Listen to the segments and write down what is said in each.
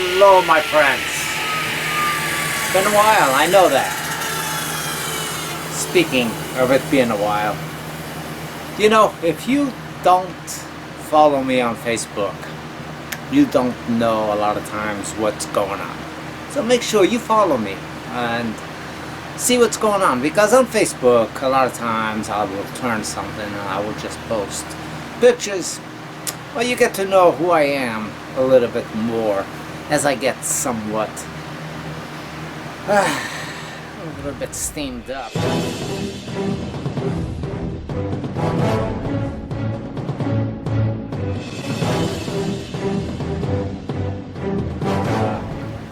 Hello, my friends. It's been a while, I know that. Speaking of it being a while, you know, if you don't follow me on Facebook, you don't know a lot of times what's going on. So make sure you follow me and see what's going on, because on Facebook a lot of times I will turn something and I will just post pictures. Well, you get to know who I am a little bit more as I get somewhat a little bit steamed up.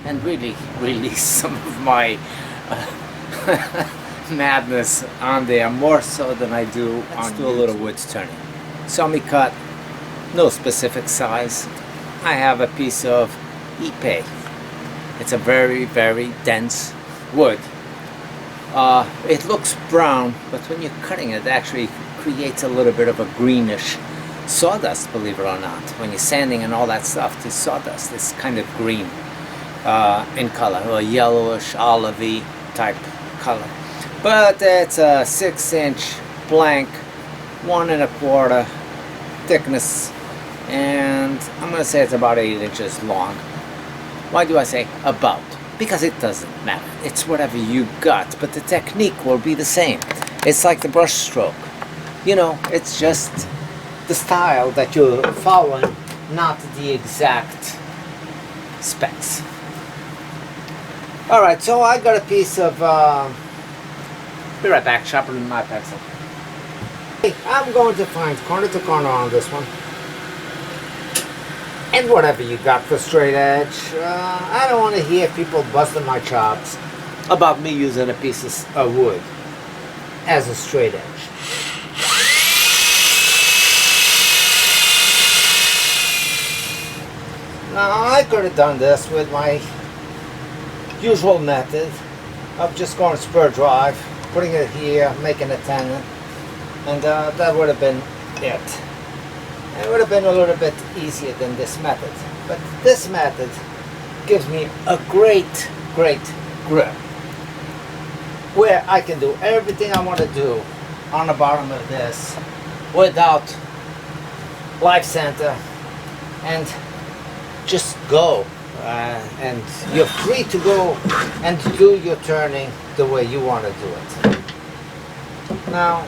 And really release some of my madness on there, more so than I do on YouTube. A little wood turning. Saw me cut, no specific size. I have a piece of Ipe. It's a very, very dense wood. It looks brown, but when you're cutting it, it actually creates a little bit of a greenish sawdust, believe it or not. When you're sanding and all that stuff, the sawdust is kind of green in color, or yellowish, olivey type color. But it's a 6-inch blank, 1 1/4 thickness, and I'm going to say it's about 8 inches long. Why do I say about? Because it doesn't matter. It's whatever you got, but the technique will be the same. It's like the brush stroke. You know, it's just the style that you're following, not the exact specs. Alright, so I got a piece of, be right back, sharpening my pencil. I'm going to find corner to corner on this one. And whatever you got for straight edge. I don't want to hear people busting my chops about me using a piece of wood as a straight edge. Now I could have done this with my usual method of just going spur drive, putting it here, making a tenon, and that would have been it. It would have been a little bit easier than this method, but this method gives me a great grip where I can do everything I want to do on the bottom of this without life center, and just go. And you're free to go and do your turning the way you want to do it. Now,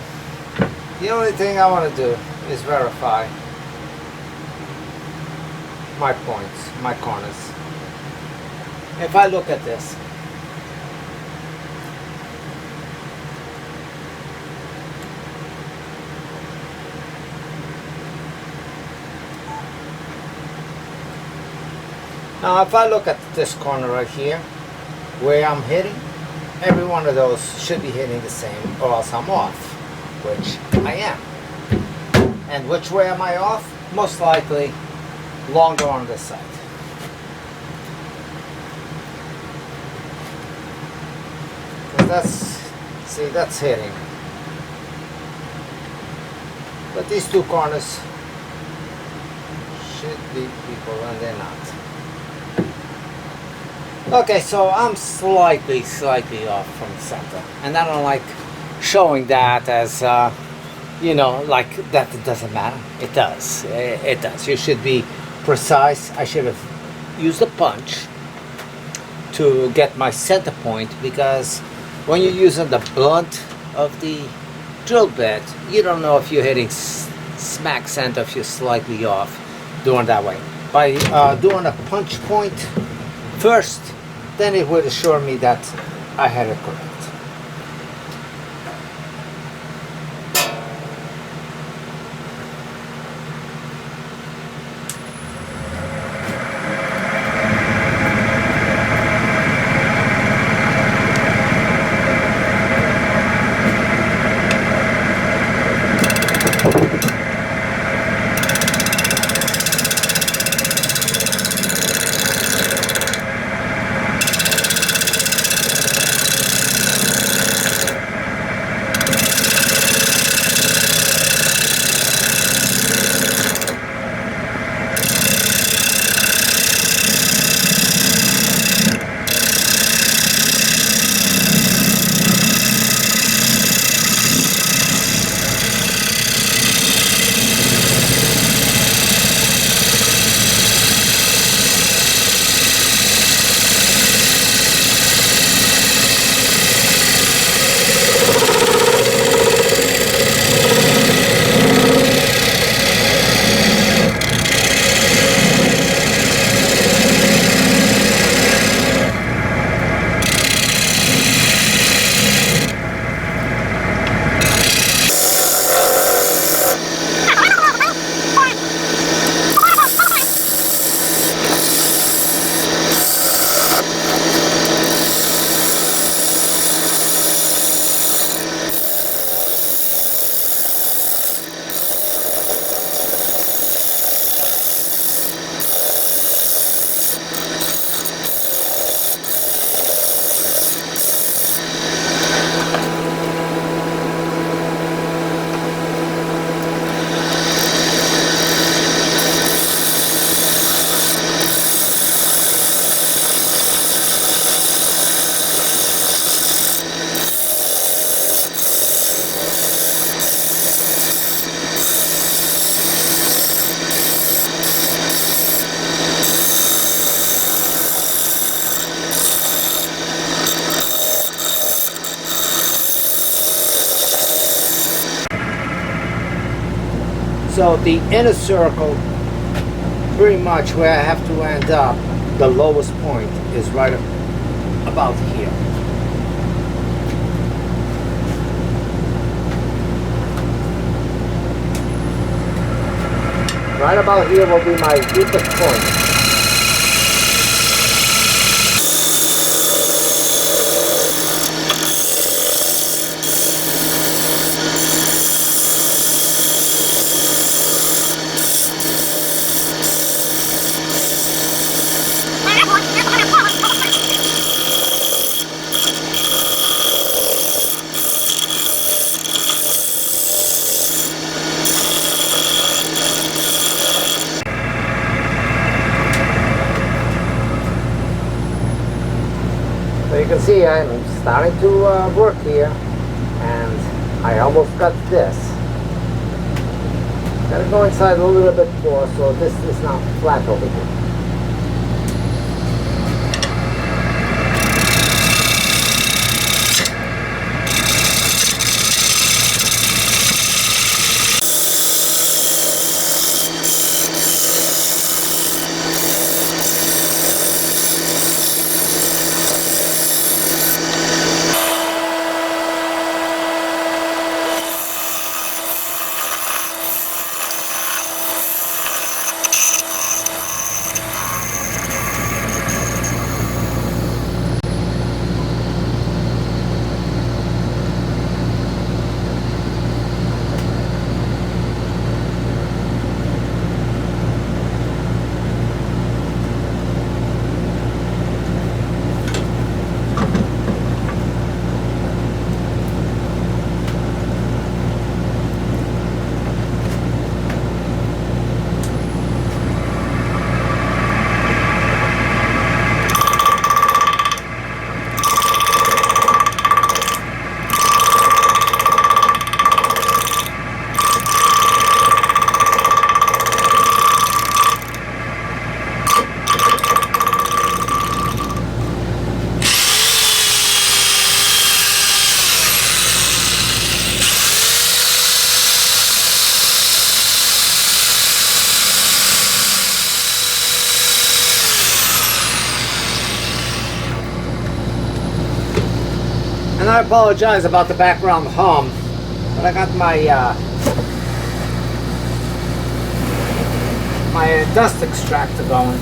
the only thing I want to do is verify my points, my corners. If I look at this, now if I look at this corner right here, where I'm hitting, every one of those should be hitting the same, or else I'm off, which I am. And which way am I off? Most likely longer on this side. That's hitting. But these two corners should be equal, and they're not. Okay, so I'm slightly off from the center, and I don't like showing that as you know, like that it doesn't matter. It does. It does. You should be precise. I should have used a punch to get my center point, because when you're using the blunt of the drill bit, you don't know if you're hitting smack center, if you're slightly off doing that way. By doing a punch point first, then it would assure me that I had it correct. So the inner circle, pretty much where I have to end up, the lowest point is right about here. Right about here will be my deepest point. So you can see I'm starting to work here, and I almost got this. Gotta go inside a little bit more so this is not flat over here. And I apologize about the background hum, but I got my my dust extractor going.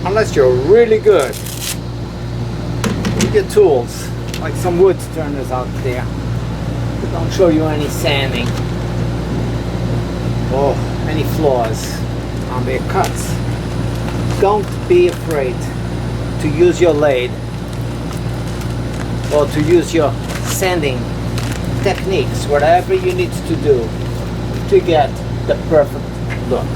Unless you're really good with your tools, like some wood turners out there, that don't show you any sanding or any flaws on their cuts. Don't be afraid to use your lathe or to use your sanding techniques, whatever you need to do to get the perfect look.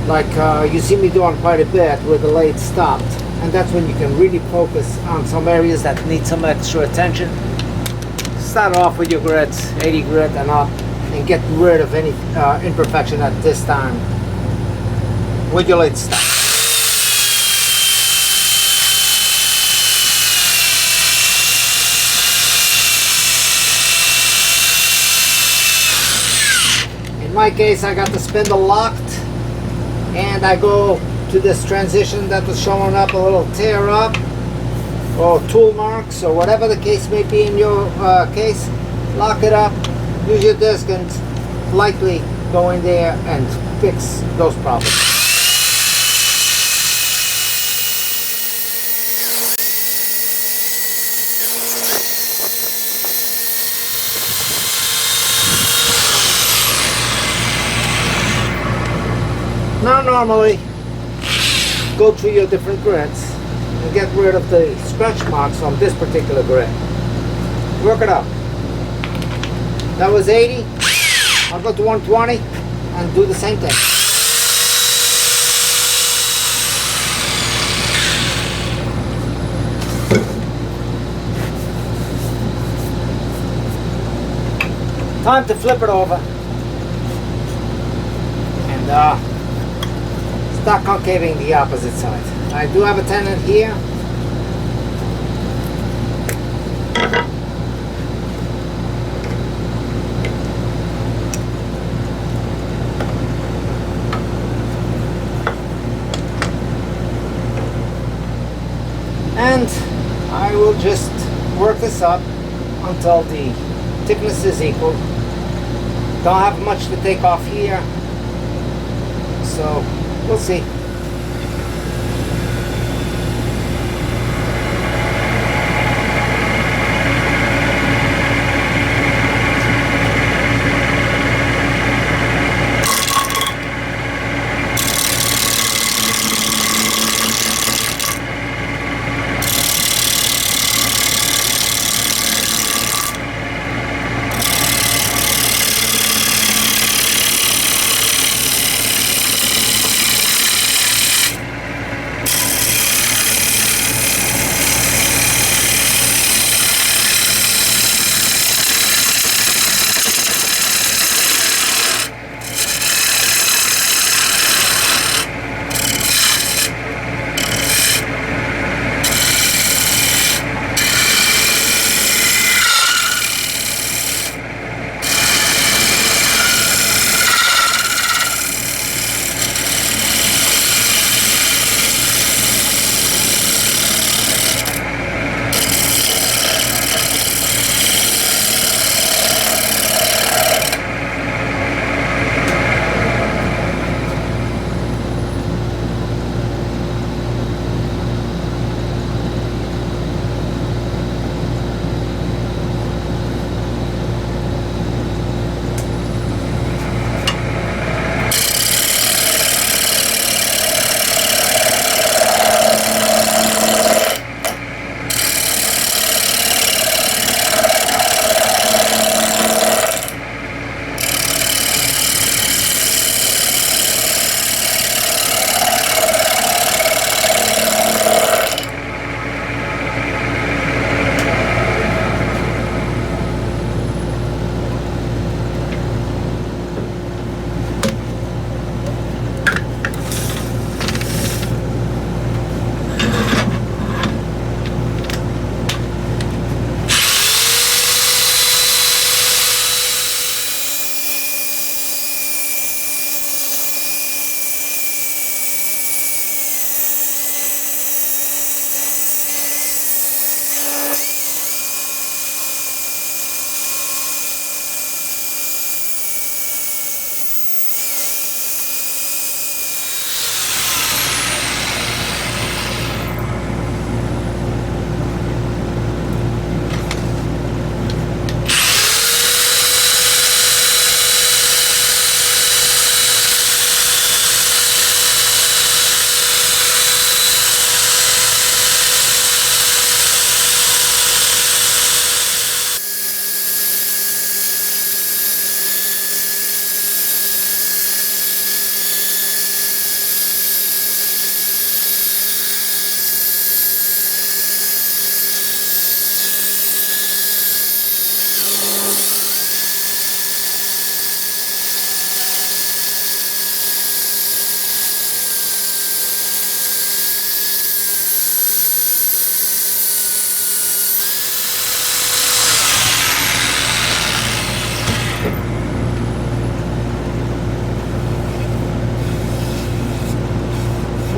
Like you see me doing quite a bit with the lathe stopped, and that's when you can really focus on some areas that need some extra attention. Start off with your grits, 80 grit and up, and get rid of any imperfection at this time with your lathe stopped. In my case, I got the spindle locked, and I go to this transition that was showing up a little tear up or tool marks or whatever the case may be in your case. lock it up, use your disc and lightly go in there and fix those problems. Now normally, go through your different grids and get rid of the scratch marks on this particular grid. Work it up. That was 80. I'll go to 120 and do the same thing. Time to flip it over and start concaving the opposite side. I do have a tenon here. And I will just work this up until the thickness is equal. Don't have much to take off here, so we'll see.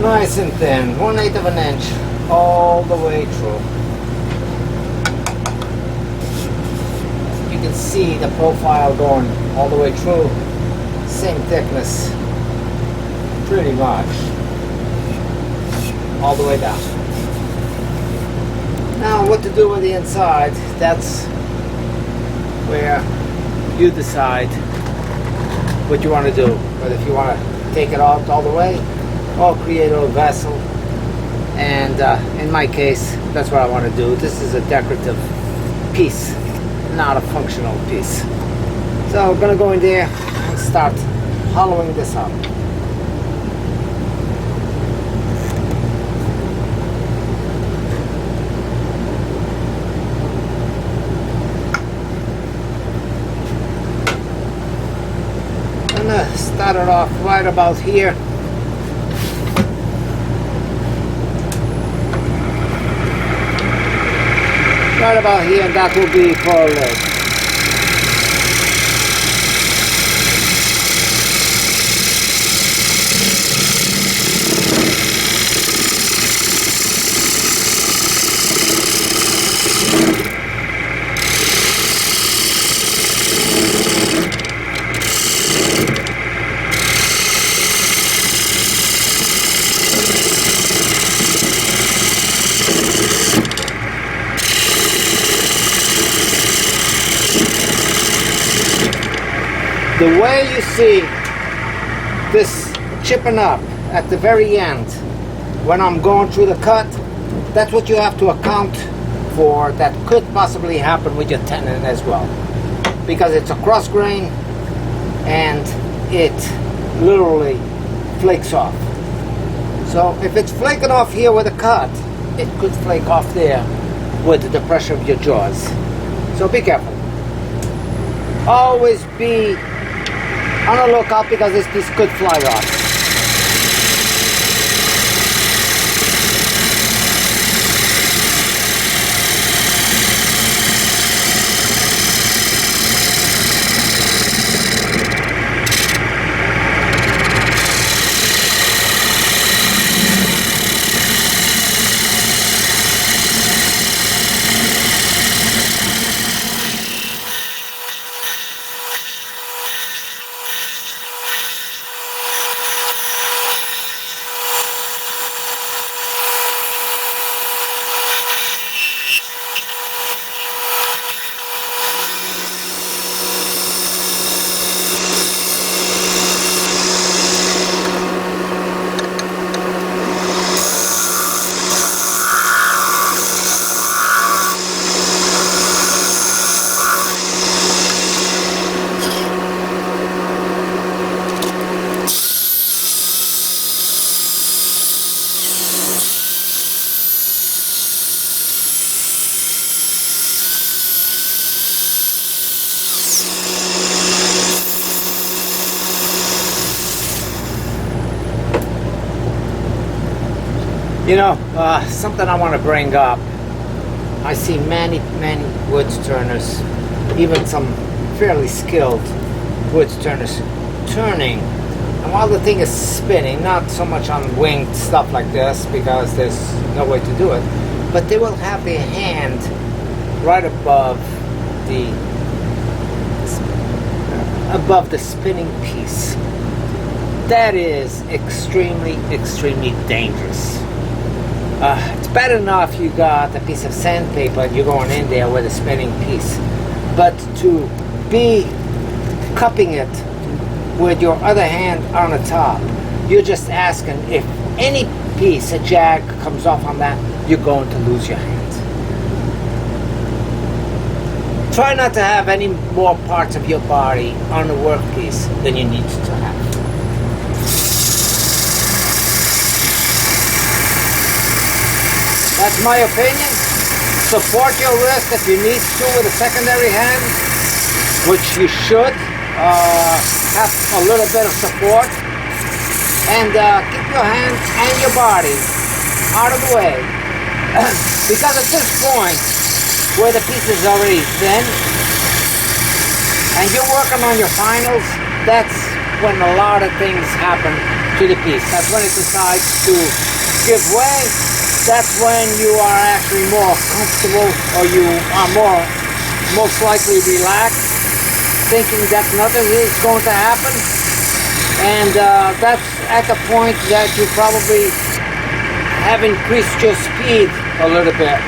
Nice and thin, 1/8 of an inch all the way through. You can see the profile going all the way through, same thickness, pretty much, all the way down. Now what to do with the inside, that's where you decide what you want to do. But if you want to take it out all the way, or create a vessel, and in my case, that's what I want to do. This is a decorative piece, not a functional piece. So I'm going to go in there and start hollowing this out. I'm going to start it off right about here. Right about here, and that will be for a leg. The way you see this chipping up at the very end when I'm going through the cut, that's what you have to account for. That could possibly happen with your tenon as well, because it's a cross grain and it literally flakes off. So if it's flaking off here with a cut, it could flake off there with the pressure of your jaws. So be careful. Always be on the lookout, because this piece could fly off. You know, something I want to bring up. I see many wood turners, even some fairly skilled wood turners, turning. And while the thing is spinning, not so much on winged stuff like this, because there's no way to do it, but they will have their hand right above the spinning piece. That is extremely dangerous. It's bad enough you got a piece of sandpaper and you're going in there with a spinning piece, but to be cupping it with your other hand on the top, you're just asking, if any piece, a jag, comes off on that, you're going to lose your hand. Try not to have any more parts of your body on the workpiece than you need to have. That's my opinion. Support your wrist if you need to with a secondary hand, which you should have a little bit of support. And keep your hand and your body out of the way. Because at this point, where the piece is already thin, and you're working on your finals, that's when a lot of things happen to the piece. That's when it decides to give way. That's when you are actually more comfortable, or you are most likely relaxed, thinking that nothing is going to happen, and that's at the point that you probably have increased your speed a little bit.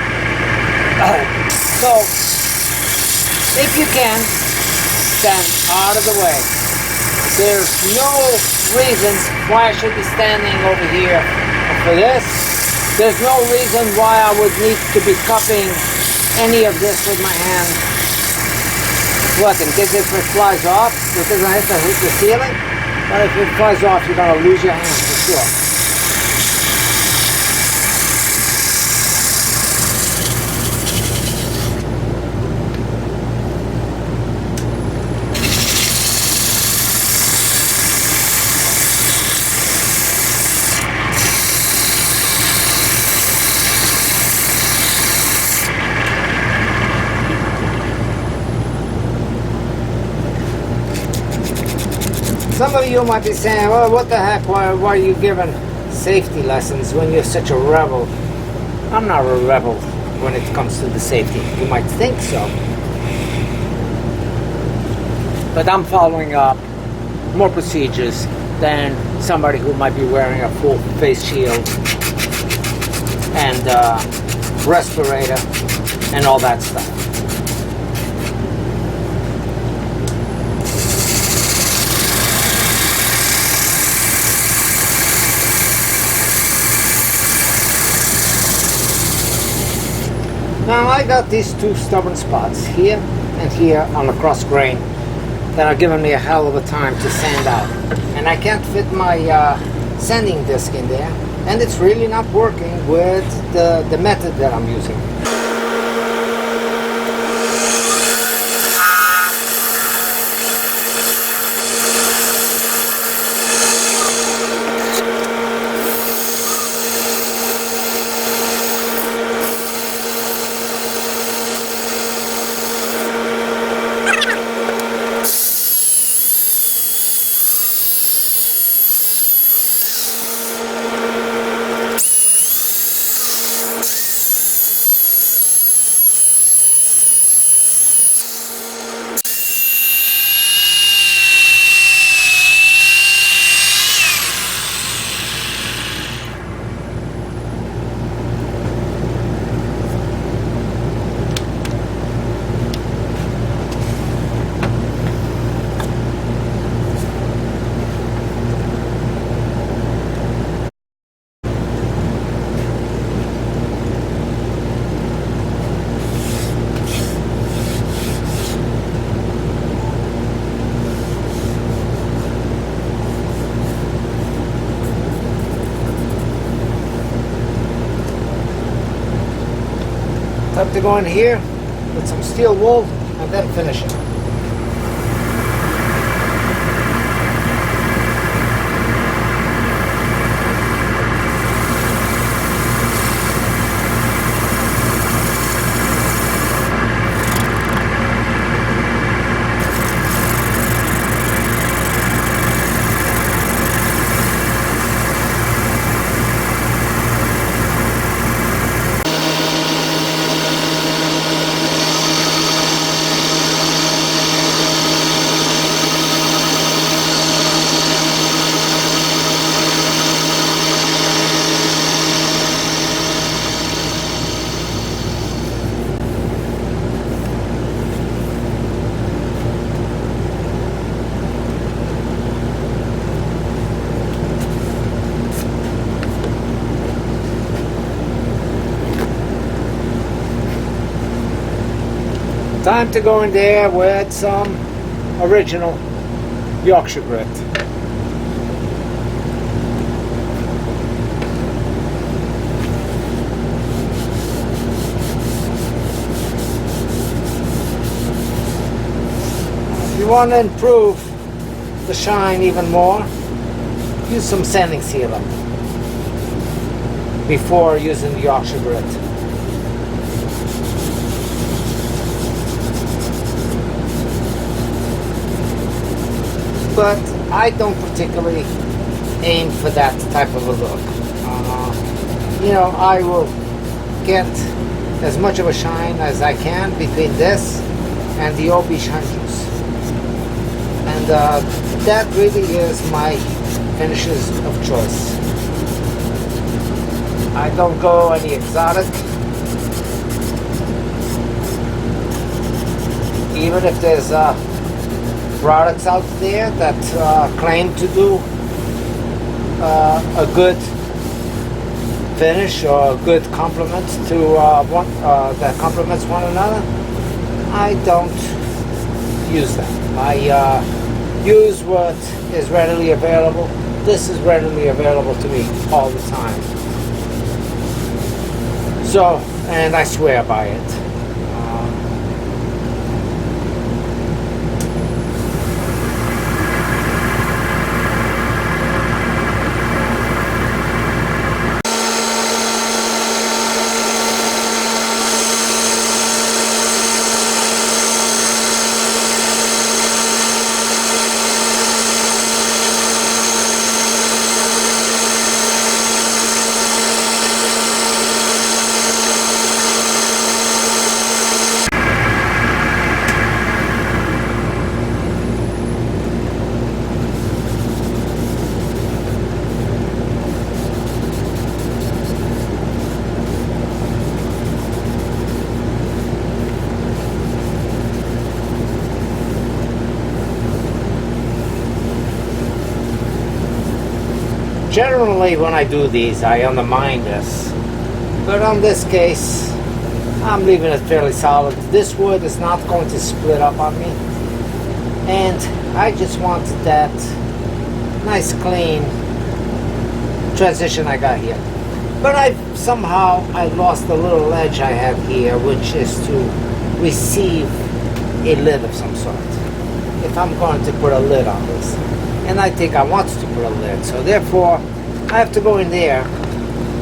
So if you can, stand out of the way. There's no reason why I should be standing over here for this. There's no reason why I would need to be cupping any of this with my hand. What, in case if it flies off, because I have to hit the ceiling? But if it flies off, you're going to lose your hand for sure. Some of you might be saying, well, what the heck, why are you giving safety lessons when you're such a rebel? I'm not a rebel when it comes to the safety. You might think so. But I'm following up more procedures than somebody who might be wearing a full face shield and respirator and all that stuff. Now I got these two stubborn spots here and here on the cross grain that are giving me a hell of a time to sand out, and I can't fit my sanding disc in there, and it's really not working with the method that I'm using. Time to go in here with some steel wool and then finish it. Time to go in there with some original Yorkshire grit. If you want to improve the shine even more, use some sanding sealer before using the Yorkshire grit. But I don't particularly aim for that type of a look. You know, I will get as much of a shine as I can between this and the OB shine juice. And that really is my finishes of choice. I don't go any exotic. Even if there's products out there that claim to do a good finish or a good complement to one that complements one another, I don't use that. I use what is readily available. This is readily available to me all the time. So, and I swear by it. Generally, when I do these, I undermine this. But on this case, I'm leaving it fairly solid. This wood is not going to split up on me. And I just wanted that nice, clean transition I got here. But I lost the little edge I have here, which is to receive a lid of some sort. If I'm going to put a lid on this. And I think I want to put a lid, so therefore I have to go in there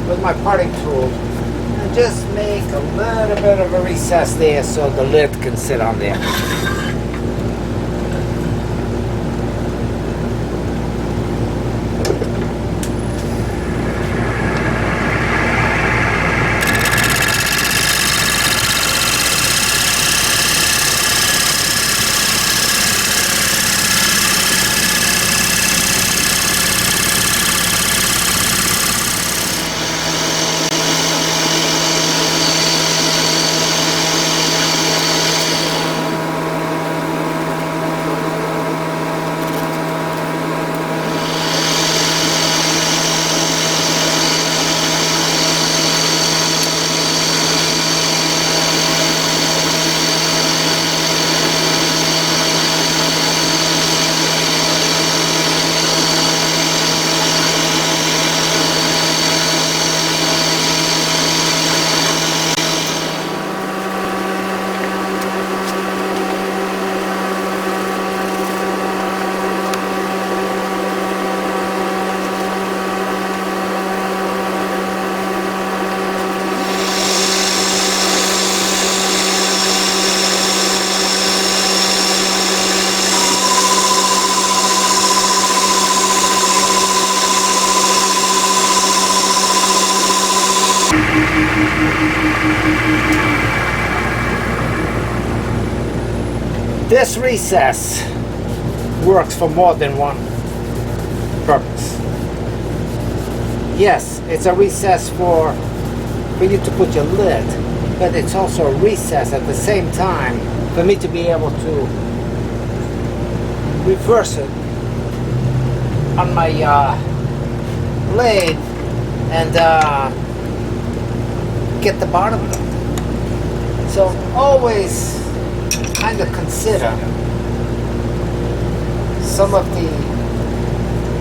with my parting tool and just make a little bit of a recess there so the lid can sit on there. This recess works for more than one purpose. Yes, it's a recess for you to put your lid, but it's also a recess at the same time for me to be able to reverse it on my blade and get the bottom of it. So always kind of consider some of the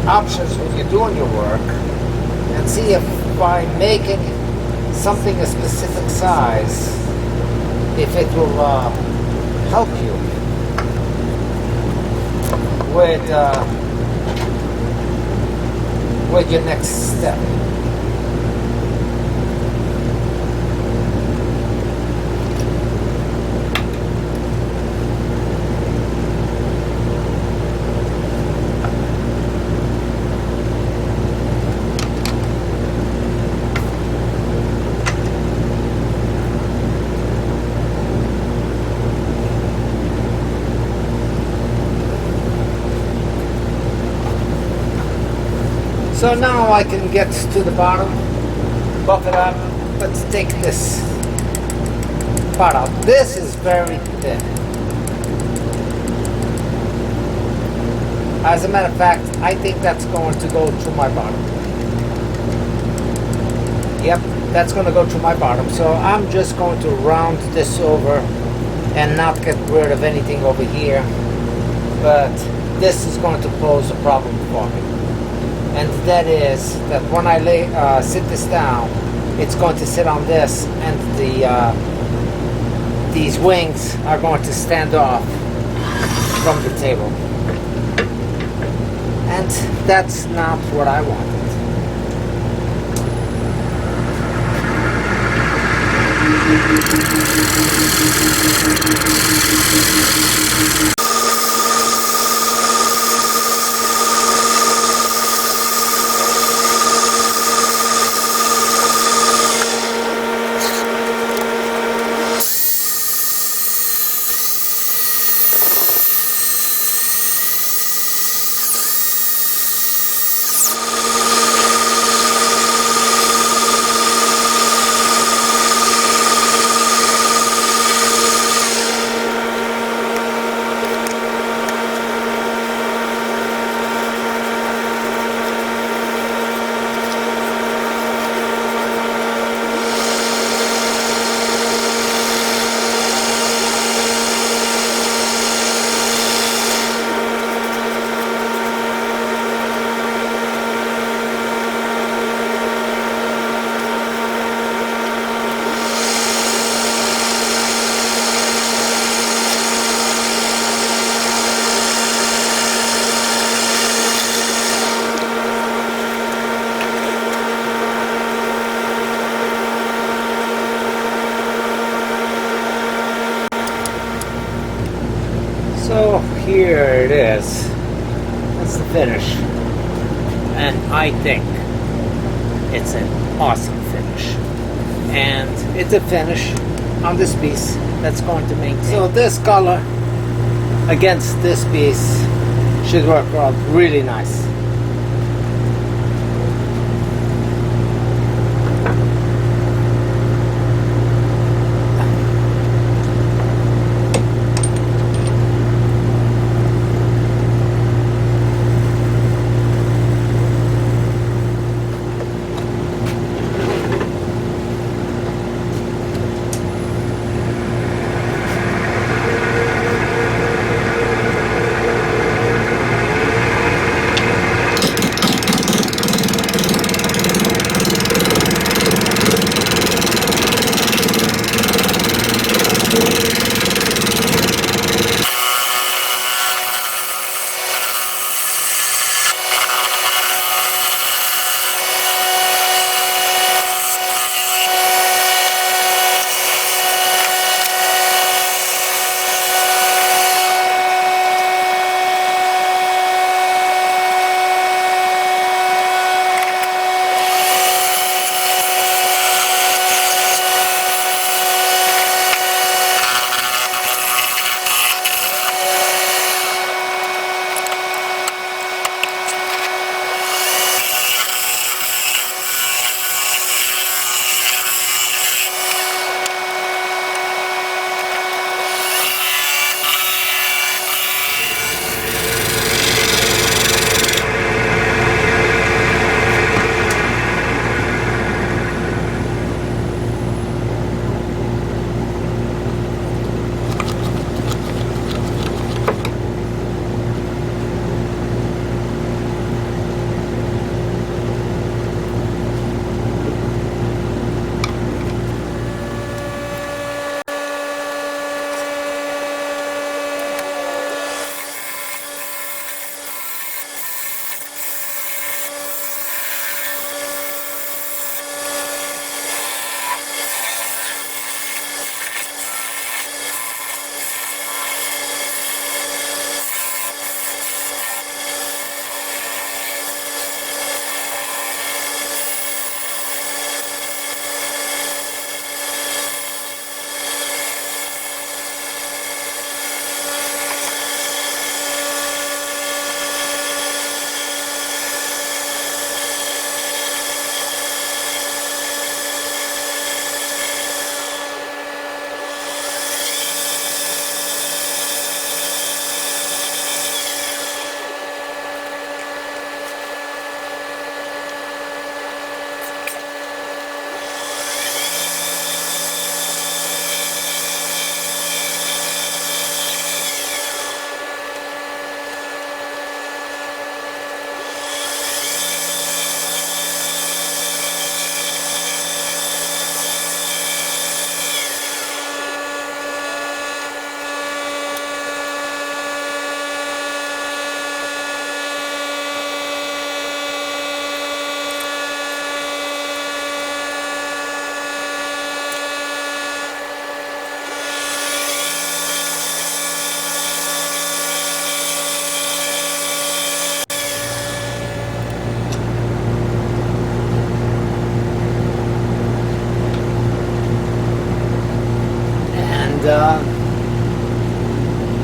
options when you're doing your work and see if by making something a specific size, if it will help you with your next step. So now I can get to the bottom, buff it up. Let's take this part out. This is very thin. As a matter of fact, I think that's going to go to my bottom. Yep, that's going to go to my bottom. So I'm just going to round this over and not get rid of anything over here. But this is going to pose a problem for me. And that is that when I sit this down, it's going to sit on this, and these wings are going to stand off from the table. And that's not what I wanted. So here it is. That's the finish. And I think it's an awesome finish. And it's a finish on this piece that's going to maintain. So this color against this piece should work out really nice.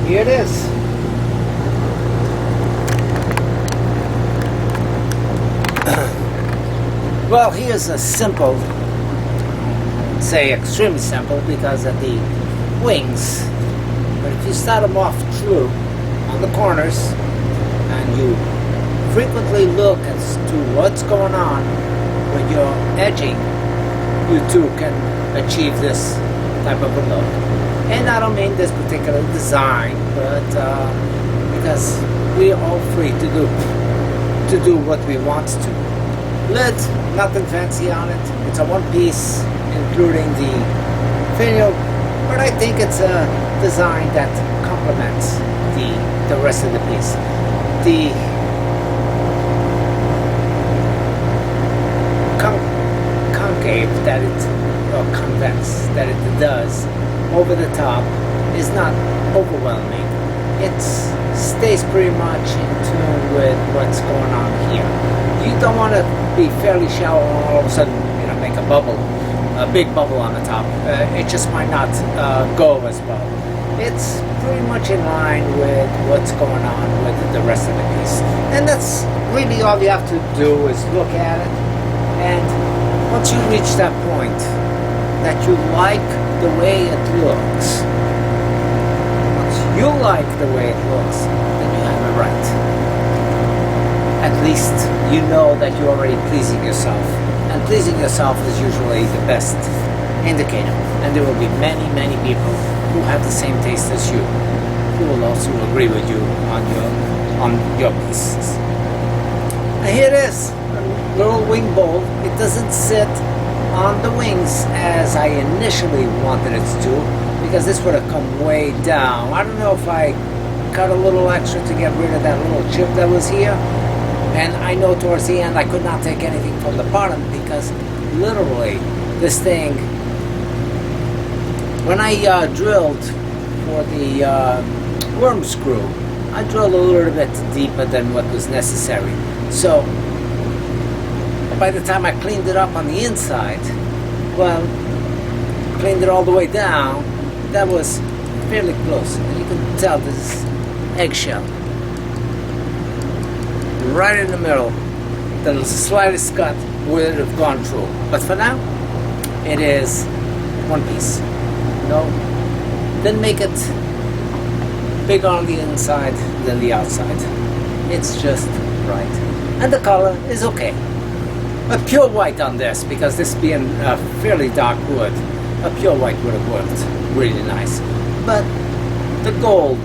here it is. Well, here's a simple, say extremely simple because of the wings. But if you start them off true on the corners and you frequently look as to what's going on when you're edging, you too can achieve this type of a look. And I don't mean this particular design, but because we are all free to do what we want to. Lid, nothing fancy on it. It's a one piece, including the finial, but I think it's a design that complements the rest of the piece. The concave that it, or convex that it does over the top is not overwhelming. It stays pretty much in tune with what's going on here. You don't want to be fairly shallow and all of a sudden, make a bubble, a big bubble on the top. It just might not go as well. It's pretty much in line with what's going on with the rest of the piece. And that's really all you have to do is look at it. And once you reach that point that you like the way it looks, once you like the way it looks, then you have it right. At least you know that you're already pleasing yourself. And pleasing yourself is usually the best indicator. And there will be many, many people who have the same taste as you, who will also agree with you on your pieces. And here it is, a little wing bowl. It doesn't sit on the wings as I initially wanted it to, because this would have come way down. I don't know if I cut a little extra to get rid of that little chip that was here. And I know towards the end I could not take anything from the bottom because literally this thing, when I drilled for the worm screw, I drilled a little bit deeper than what was necessary. So by the time I cleaned it up on the inside, well, cleaned it all the way down, that was fairly close. And you can tell this is eggshell. Right in the middle, the slightest cut would have gone through. But for now, it is one piece. Then make it bigger on the inside than the outside. It's just right. And the color is okay. A pure white on this, because this being a fairly dark wood, a pure white would have worked really nice. But the gold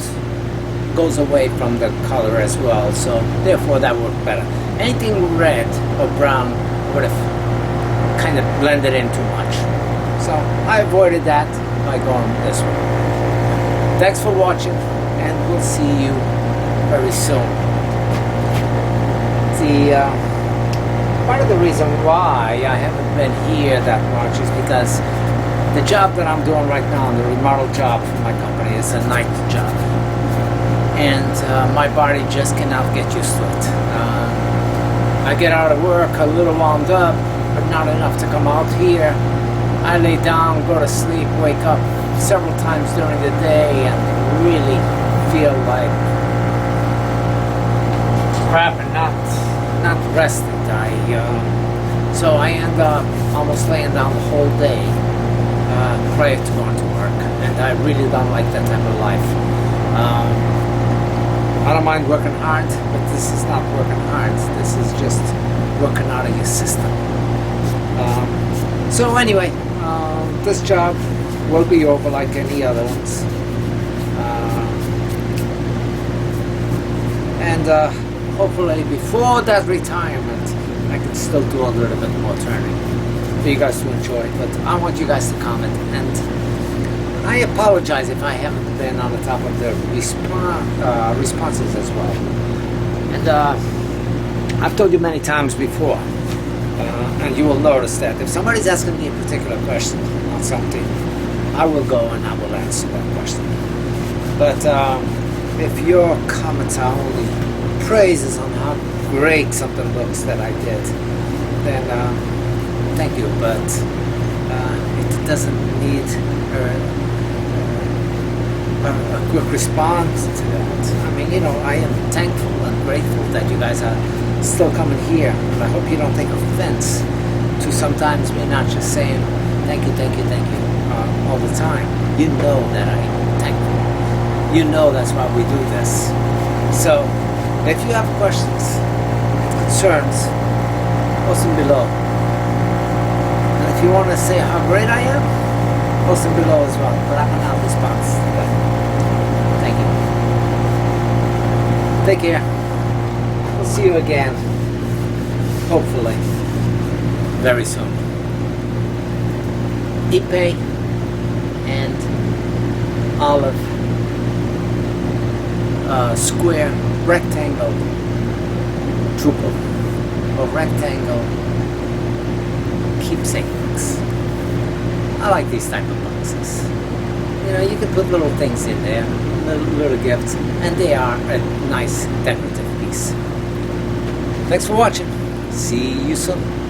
goes away from the color as well, so therefore that worked better. Anything red or brown would have kind of blended in too much. So I avoided that by going this way. Thanks for watching, and we'll see you very soon. Part of the reason why I haven't been here that much is because the job that I'm doing right now, the remodel job for my company, is a night job. And my body just cannot get used to it. I get out of work a little wound up, but not enough to come out here. I lay down, go to sleep, wake up several times during the day, and really feel like crap and not rested. So I end up almost laying down the whole day prior to going to work, and I really don't like that type of life. I don't mind working hard, but this is not working hard. This is just working out of your system. So anyway, this job will be over like any other ones. And hopefully before that retirement, I can still do a little bit more turning for you guys to enjoy. But I want you guys to comment, and I apologize if I haven't been on the top of the responses as well. And I've told you many times before, and you will notice that if somebody's asking me a particular question on something, I will go and I will answer that question. But if your comments are only praises on how great something looks that I did, then thank you, but it doesn't need a quick response to that. I mean, you know, I am thankful and grateful that you guys are still coming here. And I hope you don't take offense to sometimes me not just saying thank you, thank you, thank you all the time. You know that I am thankful. You know that's why we do this. So, if you have questions, concerns, post them below. And if you want to say how great I am, post them below as well. But I'm not out this box. Thank you. Take care. We'll see you again. Hopefully. Very soon. Ipe and olive square rectangle truple or rectangle keepsakes. I like these type of boxes. You know, you can put little things in there, little gifts, and they are a nice decorative piece. Thanks for watching. See you soon.